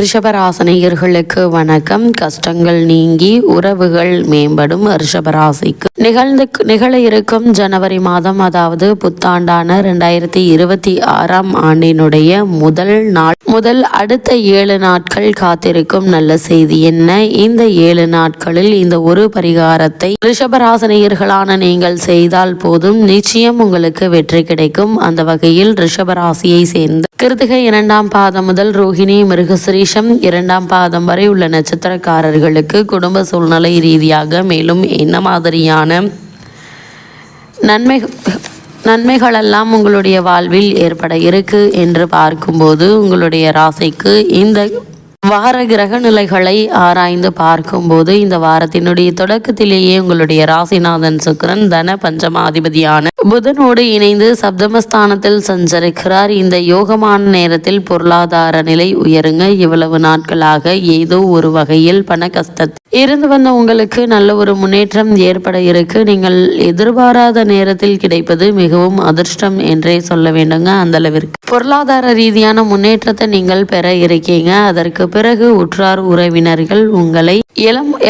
ரிஷபராசினியர்களுக்கு வணக்கம். கஷ்டங்கள் நீங்கி உறவுகள் மேம்படும். ரிஷபராசிக்கு நிகழ இருக்கும் ஜனவரி மாதம், அதாவது புத்தாண்டான 2026ஆம் ஆண்டினுடைய முதல் அடுத்த 7 நாட்கள் காத்திருக்கும் நல்ல செய்தி என்ன? இந்த 7 நாட்களில் இந்த ஒரு பரிகாரத்தை ரிஷபராசினியர்களான நீங்கள் செய்தால் போதும், நிச்சயம் உங்களுக்கு வெற்றி கிடைக்கும். அந்த வகையில் ரிஷபராசியை சேர்ந்த கிருத்திகை 2ஆம் பாதம் முதல் ரோஹிணி மிருகசிரீஷம் 2ஆம் பாதம் வரை உள்ள நட்சத்திரக்காரர்களுக்கு குடும்ப சூழ்நிலை ரீதியாக மேலும் என்ன மாதிரியான நன்மைகளெல்லாம் உங்களுடைய வாழ்வில் ஏற்பட இருக்கு என்று பார்க்கும்போது, உங்களுடைய ராசிக்கு இந்த வார கிரக நிலைகளை ஆராய்ந்து பார்க்கும்போது, இந்த வாரத்தினுடைய தொடக்கத்திலேயே உங்களுடைய ராசிநாதன் சுக்கிரன் தன பஞ்சமாதிபதியான புதனோடு இணைந்து சப்தமஸ்தானத்தில் சஞ்சரிக்கிறார். இந்த யோகமான நேரத்தில் பொருளாதார நிலை உயருங்க. இவ்வளவு நாட்களாக ஏதோ ஒரு வகையில் பண கஷ்டத்தில் இருந்து வந்த உங்களுக்கு நல்ல ஒரு முன்னேற்றம் ஏற்பட இருக்கு. நீங்கள் எதிர்பாராத நேரத்தில் கிடைப்பது மிகவும் அதிர்ஷ்டம் என்றே சொல்ல வேண்டுங்க. அந்த அளவிற்கு பொருளாதார ரீதியான முன்னேற்றத்தை நீங்கள் பெற இருக்கீங்க. அதற்கு பிறகு உற்றார் உறவினர்கள் உங்களை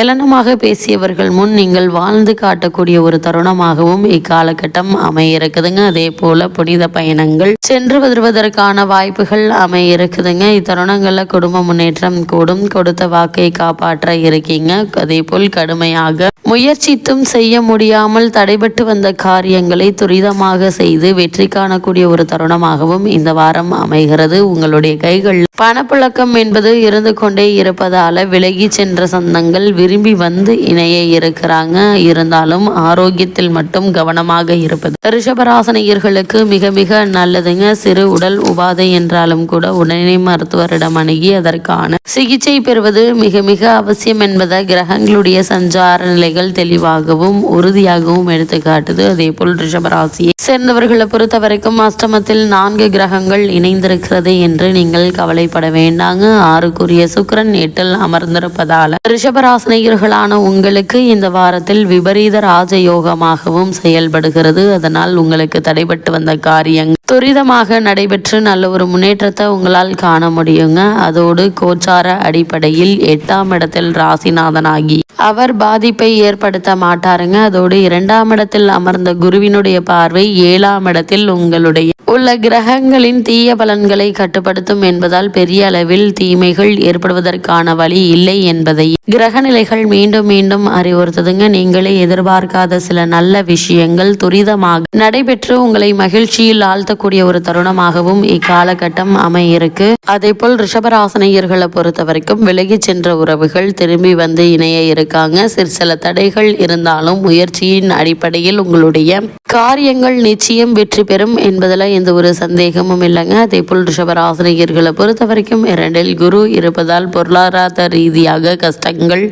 ஏளனமாக பேசியவர்கள் முன் நீங்கள் வாழ்ந்து காட்டக்கூடிய ஒரு தருணமாகவும் இக்காலகட்டம் அமைய இருக்குதுங்க. அதே போல புனித பயணங்கள் சென்று வருவதற்கான வாய்ப்புகள் அமைய இருக்குதுங்க. இத்தருணங்கள்ல குடும்ப முன்னேற்றம் கூடும். கொடுத்த வாக்கை காப்பாற்ற இருக்கீங்க. அதே போல் கடுமையாக முயற்சித்தும் செய்ய முடியாமல் தடைபட்டு வந்த காரியங்களை துரிதமாக செய்து வெற்றி காணக்கூடிய ஒரு தருணமாகவும் இந்த வாரம் அமைகிறது. உங்களுடைய கைகள் பணப்புழக்கம் என்பது இருந்து கொண்டே இருப்பதால விலகி சென்ற சொந்தங்கள் விரும்பி வந்து இணைய இருக்கிறாங்க. இருந்தாலும் ஆரோக்கியத்தில் மட்டும் கவனமாக இருப்பது ரிஷபராசினியர்களுக்கு மிக மிக நல்லதுங்க. சிறு உடல் உபாதை என்றாலும் கூட உடனே மருத்துவரிடம் அணுகி அதற்கான சிகிச்சை பெறுவது மிக மிக அவசியம் என்பதை கிரகங்களுடைய சஞ்சார நிலைகள் தெளிவாகவும் உறுதியாகவும் எடுத்துக்காட்டுது. அதே போல் ரிஷபராசியை சேர்ந்தவர்களை பொறுத்த வரைக்கும் அஷ்டமத்தில் 4 கிரகங்கள் இணைந்திருக்கிறது என்று நீங்கள் கவலைப்பட வேண்டாங்க. 6க்குரிய சுக்கிரன் 8ல் அமர்ந்திருப்பதால ரிஷபராசினியர்களான உங்களுக்கு இந்த வாரத்தில் விபரீத ராஜயோகமாகவும் செயல்படுகிறது. அதனால் உங்களுக்கு தடைபட்டு வந்த காரியங்கள் துரிதமாக நடைபெற்று நல்ல ஒரு முன்னேற்றத்தை உங்களால் காண முடியுங்க. அதோடு கோச்சார அடிப்படையில் 8ஆம் இடத்தில் ராசிநாதனாகி அவர் பாதிப்பை ஏற்படுத்த மாட்டாருங்க. அதோடு 2ஆம் இடத்தில் அமர்ந்த குருவினுடைய பார்வை 7ஆம் இடத்தில் உங்களுடைய உள்ள கிரகங்களின் தீய பலன்களை கட்டுப்படுத்தும் என்பதால் பெரிய அளவில் தீமைகள் ஏற்படுவதற்கான வழி இல்லை என்பதை கிரக நிலைகள் மீண்டும் மீண்டும் அறிவுறுத்துதுங்க. நீங்களே எதிர்பார்க்காத சில நல்ல விஷயங்கள் துரிதமாக நடைபெற்று உங்களை மகிழ்ச்சியில் ஆழ்த்தக்கூடிய ஒரு தருணமாகவும் இக்காலகட்டம் அமையிருக்கு. அதே போல் ரிஷபராசினியர்களை பொறுத்த வரைக்கும் விலகி சென்ற உறவுகள் திரும்பி வந்து இணைய இருக்காங்க. சில தடைகள் இருந்தாலும் முயற்சியின் அடிப்படையில் உங்களுடைய காரியங்கள் நிச்சயம் வெற்றி பெறும் என்பதில் எந்த ஒரு சந்தேகமும் இல்லைங்க. அதே போல் ரிஷபராசினியர்களை பொறுத்த வரைக்கும் 2ல் குரு இருப்பதால் பொருளாதார ரீதியாக கஷ்டங்கள்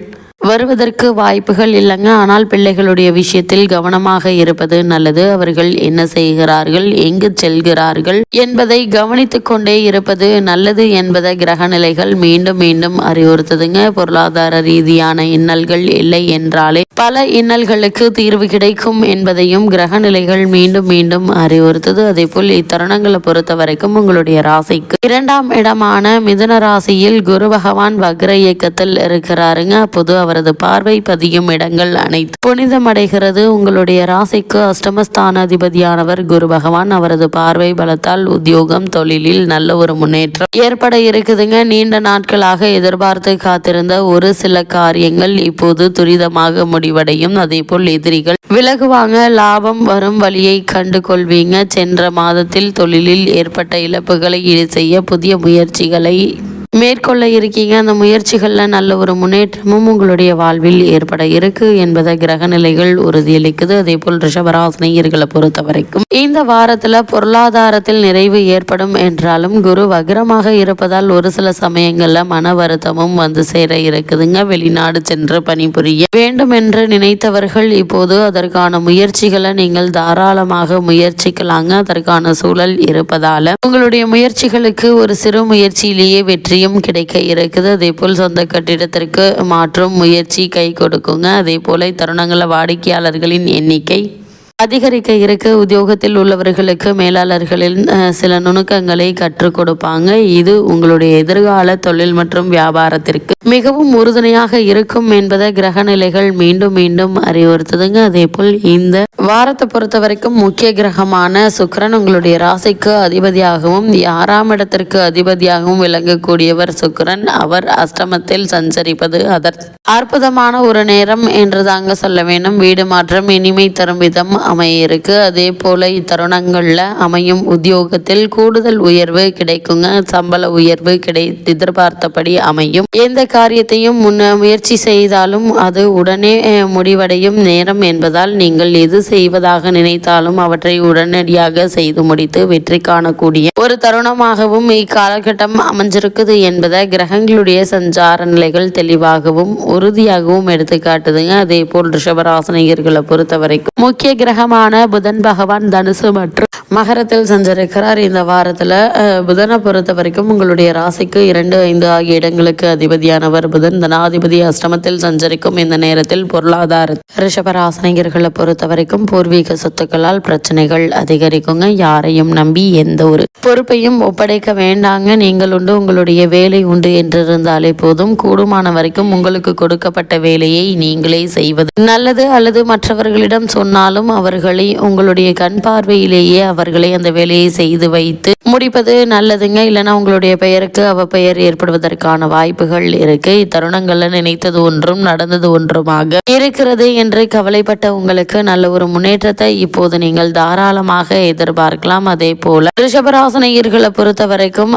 வருவதற்கு வாய்ப்புகள் இல்லைங்க. ஆனால் பிள்ளைகளுடைய விஷயத்தில் கவனமாக இருப்பது நல்லது. அவர்கள் என்ன செய்கிறார்கள், எங்கு செல்கிறார்கள் என்பதை கவனித்துக் கொண்டே இருப்பது நல்லது என்பதை கிரக நிலைகள் மீண்டும் மீண்டும் அறிவுறுத்துதுங்க. பொருளாதார ரீதியான இன்னல்கள் இல்லை என்றாலே பல இன்னல்களுக்கு தீர்வு கிடைக்கும் என்பதையும் கிரக நிலைகள் மீண்டும் மீண்டும் அறிவுறுத்துது. அதே போல் இத்தருணங்களை பொறுத்த வரைக்கும் உங்களுடைய ராசிக்கு 2ஆம் இடமான மிதுன ராசியில் குரு பகவான் வக்ர இயக்கத்தில் இருக்கிறாருங்க. அப்போது அவரது பார்வை பதியும் இடங்கள் அனைத்து புனிதமடைகிறது. உங்களுடைய ராசிக்கு அஷ்டமஸ்தானாதிபதியானவர் குரு பகவான். அவரது பார்வை பலத்தால் உத்தியோகம் தொழிலில் நல்ல ஒரு முன்னேற்றம் ஏற்பட இருக்குதுங்க. நீண்ட நாட்களாக எதிர்பார்த்து காத்திருந்த ஒரு சில காரியங்கள் இப்போது துரிதமாக முடிவடையும். அதே போல் எதிரிகள் விலகுவாங்க. லாபம் வரும் வழியை கண்டு கொள்வீங்க. சென்ற மாதத்தில் தொழிலில் ஏற்பட்ட இழப்புகளை ஈடு செய்ய புதிய முயற்சிகளை மேற்கொள்ள இருக்கீங்க. அந்த முயற்சிகளில் நல்ல ஒரு முன்னேற்றமும் உங்களுடைய வாழ்வில் ஏற்பட இருக்கு என்பதை கிரக நிலைகள் உறுதியளிக்குது. அதே போல் ரிஷபராசினியர்களை பொறுத்த வரைக்கும் இந்த வாரத்தில் பொருளாதாரத்தில் நிறைவு ஏற்படும் என்றாலும் குரு வக்ரமாக இருப்பதால் ஒரு சில சமயங்களில் மன வருத்தமும் வந்து சேர இருக்குதுங்க. வெளிநாடு சென்று பணிபுரிய வேண்டும் என்று நினைத்தவர்கள் இப்போது அதற்கான முயற்சிகளை நீங்கள் தாராளமாக முயற்சிக்கலாங்க. அதற்கான சூழல் இருப்பதால உங்களுடைய முயற்சிகளுக்கு ஒரு சிறு முயற்சியிலேயே வெற்றி கிடைக்க இருக்குது. அதே போல் சொந்த கட்டிடத்திற்கு மாற்றும் முயற்சி கை கொடுக்குங்க. அதே போல தருணங்கள வாடிக்கையாளர்களின் எண்ணிக்கை அதிகரிக்க இருக்கு. உத்தியோகத்தில் உள்ளவர்களுக்கு மேலாளர்களின் சில நுணுக்கங்களை கற்றுக் கொடுப்பாங்க. இது உங்களுடைய எதிர்கால தொழில் மற்றும் வியாபாரத்திற்கு மிகவும் உறுதுணையாக இருக்கும் என்பதை கிரக நிலைகள் மீண்டும் மீண்டும் அறிவுறுத்துதுங்க. அதே போல் இந்த வாரத்தை பொறுத்த வரைக்கும் முக்கிய கிரகமான சுக்கிரன் உங்களுடைய ராசிக்கு அதிபதியாகவும் 6ஆம் இடத்திற்கு அதிபதியாகவும் விளங்கக்கூடியவர் சுக்கிரன். அவர் அஷ்டமத்தில் சஞ்சரிப்பது அற்புதமான ஒரு நேரம் என்று தாங்க சொல்ல வேண்டும். வீடு மாற்றம் இனிமை தரும் விதம் அமைய இருக்கு. அதே போல இத்தருணங்கள்ல அமையும் உத்தியோகத்தில் கூடுதல் உயர்வு கிடைக்குங்க. சம்பள உயர்வு எதிர்பார்த்தபடி அமையும். எந்த காரியத்தையும் முயற்சி செய்தாலும் அது உடனே முடிவடையும் நேரம் என்பதால் நீங்கள் எது செய்வதாக நினைத்தாலும் அவற்றை உடனடியாக செய்து முடித்து வெற்றி காணக்கூடிய ஒரு தருணமாகவும் இக்காலகட்டம் அமைஞ்சிருக்குது என்பதை கிரகங்களுடைய சஞ்சார நிலைகள் தெளிவாகவும் உறுதியாகவும் எடுத்து காட்டுதுங்க. அதே போல் ரிஷபராசினியர்களை பொறுத்த வரைக்கும் முக்கிய கிரகமான புதன் பகவான் தனுசு மற்றும் மகரத்தில் சஞ்சரிக்கிறார். இந்த வாரத்துல புதனை பொறுத்த வரைக்கும் உங்களுடைய ராசிக்கு 2, 5 ஆகிய இடங்களுக்கு அதிபதியானவர் புதன். தனாதிபதி அஷ்டமத்தில் சஞ்சரிக்கும் இந்த நேரத்தில் பொருளாதார ரிஷபராசினியர்களை பொறுத்த வரைக்கும் பூர்வீக சொத்துக்களால் பிரச்சனைகள் அதிகரிக்குங்க. யாரையும் நம்பி எந்த ஒரு பொறுப்பையும் ஒப்படைக்க வேண்டாங்க. நீங்கள் உண்டு உங்களுடைய வேலை உண்டு என்றிருந்தாலே போதும். கூடுமான வரைக்கும் உங்களுக்கு கொடுக்கப்பட்ட வேலையை நீங்களே செய்வது நல்லது. அல்லது மற்றவர்களிடம் சொன்னாலும் அவர்களை உங்களுடைய கண் பார்வையிலேயே அவர்களை அந்த வேலையை செய்து வைத்து முடிப்பது நல்லதுங்க. இல்லைன்னா உங்களுடைய பெயருக்கு அவப்பெயர் ஏற்படுவதற்கான வாய்ப்புகள் இருக்கு. இத்தருணங்கள்ல நினைத்தது ஒன்றும் நடந்தது ஒன்றுமாக இருக்கிறது என்று கவலைப்பட்ட உங்களுக்கு நல்ல ஒரு முன்னேற்றத்தை இப்போது நீங்கள் தாராளமாக எதிர்பார்க்கலாம். அதே போல ரிஷபராசினியர்களை பொறுத்த வரைக்கும்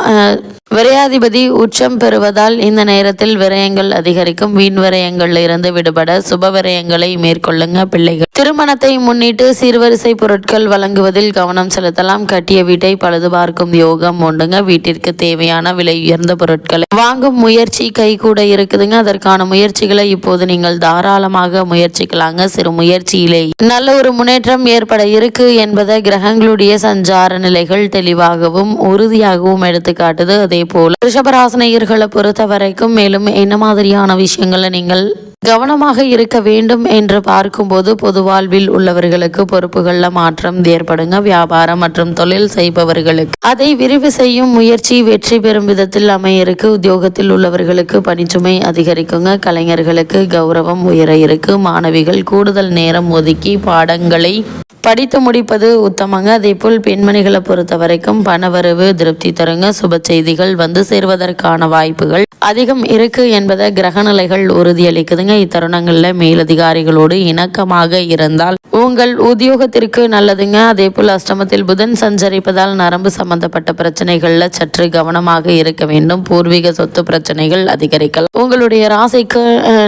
விரையாதிபதி உச்சம் பெறுவதால் இந்த நேரத்தில் விரயங்கள் அதிகரிக்கும். வீண் விரயங்கள்ல இருந்து விடுபட சுப விரயங்களை மேற்கொள்ளுங்க. பிள்ளைகள் திருமணத்தை முன்னிட்டு சீர்வரிசை பொருட்கள் வழங்குவதில் கவனம் செலுத்தலாம். கட்டிய வீட்டை பழுது பார்க்கும் யோகம் உண்டுங்க. வீட்டிற்கு தேவையான விலை உயர்ந்த பொருட்களை வாங்கும் முயற்சி கை கூட இருக்குதுங்க. அதற்கான முயற்சிகளை இப்போது நீங்கள் தாராளமாக முயற்சிக்கலாங்க. சிறு முயற்சியிலே நல்ல ஒரு முன்னேற்றம் ஏற்பட இருக்கு என்பதை கிரகங்களுடைய சஞ்சார நிலைகள் தெளிவாகவும் உறுதியாகவும் எடுத்து காட்டுது. அதே போல ரிஷபராசினியர்களை பொறுத்த வரைக்கும் மேலும் என்ன மாதிரியான விஷயங்களை நீங்கள் கவனமாக இருக்க வேண்டும் என்று பார்க்கும்போது பொது வாழ்வில் உள்ளவர்களுக்கு பொறுப்புகளில் மாற்றம் ஏற்படுங்க. வியாபாரம் மற்றும் தொழில் செய்பவர்களுக்கு அதை விரிவு செய்யும் முயற்சி வெற்றி பெறும் விதத்தில் அமைய இருக்கு. உத்தியோகத்தில் உள்ளவர்களுக்கு பணிச்சுமை அதிகரிக்குங்க. கலைஞர்களுக்கு கௌரவம் உயர இருக்கு. மாணவிகள் கூடுதல் நேரம் ஒதுக்கி பாடங்களை படித்து முடிப்பது உத்தமங்க. அதே போல் பெண்மணிகளை பொறுத்த வரைக்கும் பணவரவு திருப்தி தருங்க. சுப செய்திகள் வந்து சேர்வதற்கான வாய்ப்புகள் அதிகம் இருக்கு என்பதை கிரகநிலைகள் உறுதியளிக்குதுங்க. இத்தருணங்கள்ல மேலதிகாரிகளோடு இணக்கமாக இருந்தால் உங்கள் உத்தியோகத்திற்கு நல்லதுங்க. அதே போல் அஷ்டமத்தில் புதன் சஞ்சரிப்பதால் நரம்பு சம்பந்தப்பட்ட பிரச்சனைகள்ல சற்று கவனமாக இருக்க வேண்டும். பூர்வீக சொத்து பிரச்சனைகள் அதிகரிக்கலாம். உங்களுடைய ராசிக்கு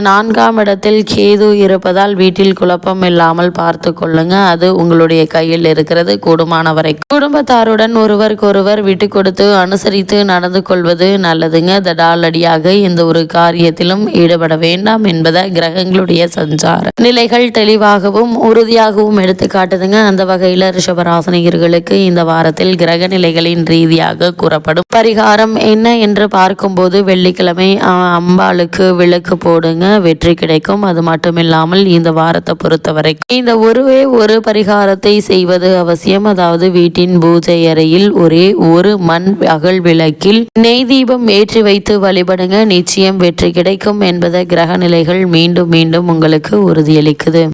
4ஆம் இடத்தில் கேது இருப்பதால் வீட்டில் குழப்பம் இல்லாமல் பார்த்து கொள்ளுங்க. அது உங்களுடைய கையில் இருக்கிறது. கூடுமான வரை குடும்பத்தாருடன் ஒருவருக்கொருவர் விட்டு கொடுத்து அனுசரித்து நடந்து கொள்வது நல்லதுங்க. தடாலடியாக எந்த ஒரு காரியத்திலும் ஈடுபட வேண்டாம் என்பதை கிரகங்களுடைய சஞ்சார நிலைகள் தெளிவாகவும் உறுதியாகவும் எடுத்து காட்டுதுங்க. அந்த வகையில் ரிஷபராசினியர்களுக்கு இந்த வாரத்தில் கிரக நிலைகளின் ரீதியாக கூறப்படும் பரிகாரம் என்ன என்று பார்க்கும்போது வெள்ளிக்கிழமை அம்பாளுக்கு விளக்கு போடுங்க. வெற்றி கிடைக்கும். அது மட்டுமில்லாமல் இந்த வாரத்தை பொறுத்தவரைக்கும் இந்த ஒரு பரிகாரத்தை செய்வது அவசியம். அதாவது வீட்டின் பூஜை அறையில் ஒரே ஒரு மண் அகல் விளக்கில் நெய் தீபம் ஏற்றி வைத்து வழிபடுங்க. நிச்சயம் வெற்றி கிடைக்கும் என்பதை கிரக நிலைகள் மீண்டும் மீண்டும் உங்களுக்கு உறுதியளிக்குது.